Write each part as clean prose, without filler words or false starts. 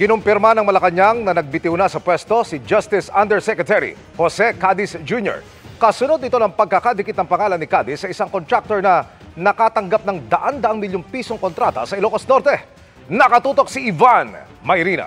Kinumpirma ng Malacanang na nagbitiw na sa pwesto si Justice Undersecretary Jose Cadiz Jr. Kasunod ito ng pagkakadikit ng pangalan ni Cadiz sa isang contractor na nakatanggap ng daan-daang milyong pisong kontrata sa Ilocos Norte. Nakatutok si Ivan Mayrina.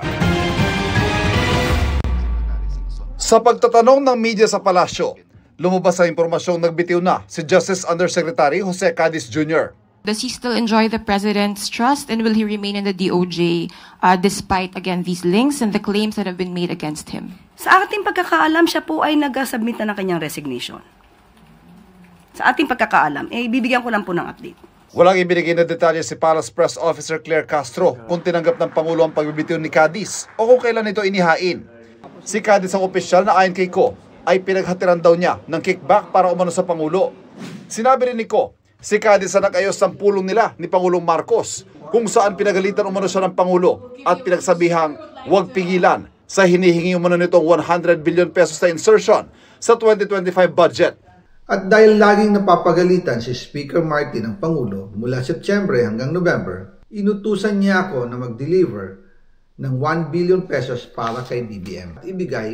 Sa pagtatanong ng media sa palasyo, lumabas sa impormasyong nagbitiw na si Justice Undersecretary Jose Cadiz Jr. Does he still enjoy the President's trust and will he remain in the DOJ despite, again, these links and the claims that have been made against him? Sa ating pagkakaalam, siya po ay nag-submit na ng kanyang resignation. Sa ating pagkakaalam, bibigyan ko lang po ng update. Walang ibinigay na detalye si Palace Press Officer Claire Castro kung tinanggap ng Pangulo ang pagbibitiw ni Cadiz o kung kailan ito inihain. Si Cadiz ang opisyal na ayon kay Ko ay pinaghatiran daw niya ng kickback para umano sa Pangulo. Sinabi rin ni Ko, si Cadiz ang nag-ayos ng pulong nila ni Pangulong Marcos kung saan pinagalitan umano siya ng Pangulo at pinagsabihang huwag pigilan sa hinihingi umano nitong 100 billion pesos na insertion sa 2025 budget. At dahil laging napapagalitan si Speaker Martin ng Pangulo mula September hanggang November, inutusan niya ako na mag-deliver ng 1 billion pesos para kay BBM. Ibigay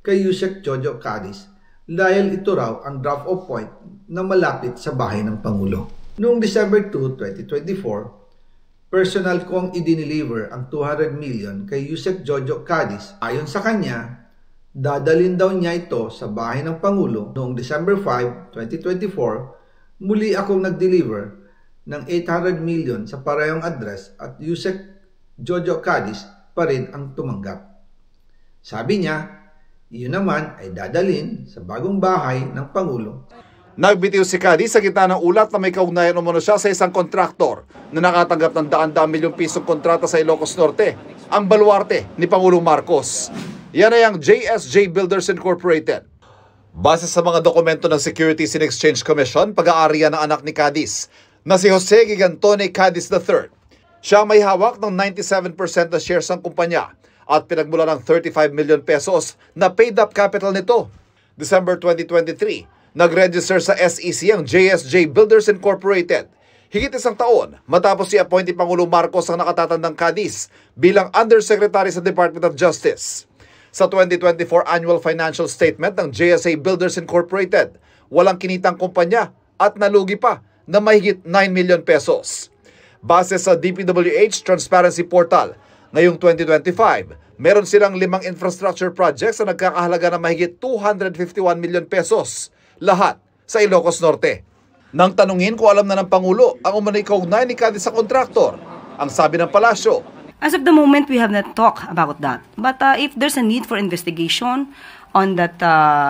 kay Yusek Jojo Cadiz dahil ito raw ang drop-off point na malapit sa bahay ng Pangulo. Noong December 2, 2024, personal kong i-deliver ang 200 million kay Yusek Jojo Cadiz. Ayon sa kanya, dadalhin daw niya ito sa bahay ng Pangulo. Noong December 5, 2024, muli akong nag-deliver ng 800 million sa parehong address at Yusek Jojo Cadiz pa rin ang tumanggap. Sabi niya, iyon naman ay dadalhin sa bagong bahay ng Pangulo. Nagbitiw si Cadiz sa gitna ng ulat na may kaugnayan umano siya sa isang kontraktor na nakatanggap ng daan-daang milyong pisong kontrata sa Ilocos Norte, ang baluarte ni Pangulong Marcos. Yan ay ang JSJ Builders Incorporated. Base sa mga dokumento ng Securities and Exchange Commission, pag-aarian ng anak ni Cadiz na si Jose Gigantone Cadiz III. Siya may hawak ng 97% na shares ng kumpanya at pinagmula ng 35 million pesos na paid-up capital nito. December 2023, nag-register sa SEC ang JSJ Builders Incorporated. Higit isang taon matapos i-appoint ni Pangulong Marcos ang nakatatandang Cadiz bilang Undersecretary sa Department of Justice. Sa 2024 Annual Financial Statement ng JSA Builders Incorporated, walang kinitang kumpanya at nalugi pa na mahigit 9 million pesos. Base sa DPWH Transparency Portal, ngayong 2025, meron silang 5 infrastructure projects na nagkakahalaga ng mahigit 251 million pesos, lahat sa Ilocos Norte. Nang tanungin kung alam na ng Pangulo ang umanay kaugnay ni Cadiz sa kontraktor, ang sabi ng palasyo, as of the moment, we have not talked about that. But if there's a need for investigation on that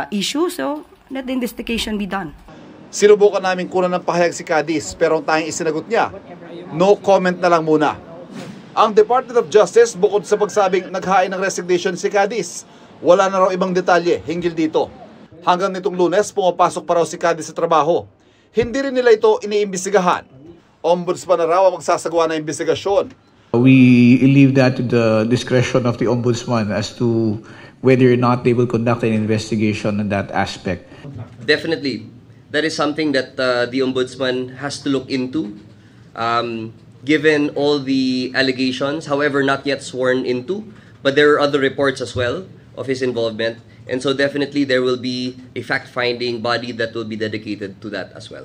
issue, so let the investigation be done. Sinubukan namin kunan ng pahayag si Cadiz pero ang tanging isinagot niya, no comment na lang muna. Ang Department of Justice, bukod sa pagsabing naghain ng resignation si Cadiz, wala na raw ibang detalye hinggil dito. Hanggang nitong Lunes, pumapasok pa raw si Cadiz sa trabaho. Hindi rin nila ito iniimbestigahan. Ombudsman na raw ang magsasagawa ng investigasyon. We leave that to the discretion of the Ombudsman as to whether or not they will conduct an investigation on that aspect. Definitely, that is something that the Ombudsman has to look into. Given all the allegations, however not yet sworn into, but there are other reports as well of his involvement. And so definitely there will be a fact-finding body that will be dedicated to that as well.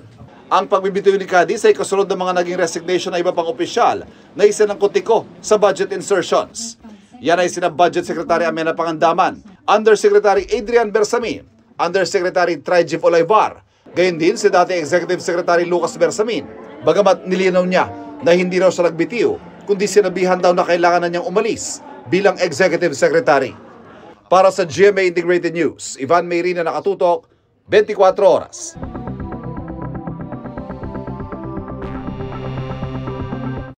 Ang pagbibitiw ni Cadiz ay kasunod ng mga naging resignation na iba pang opisyal na isinangkot ko sa budget insertions. Yan ay sina Budget Secretary Amena Pangandaman, Undersecretary Adrian Bersamin, Undersecretary Trijib Olayvar, gayon din si dati Executive Secretary Lucas Bersamin. Bagamat nilinaw niya na hindi raw siya nagbitiw, kundi sinabihan daw na kailangan na niyang umalis bilang Executive Secretary. Para sa GMA Integrated News, Ivan Mayrina, nakatutok, 24 oras.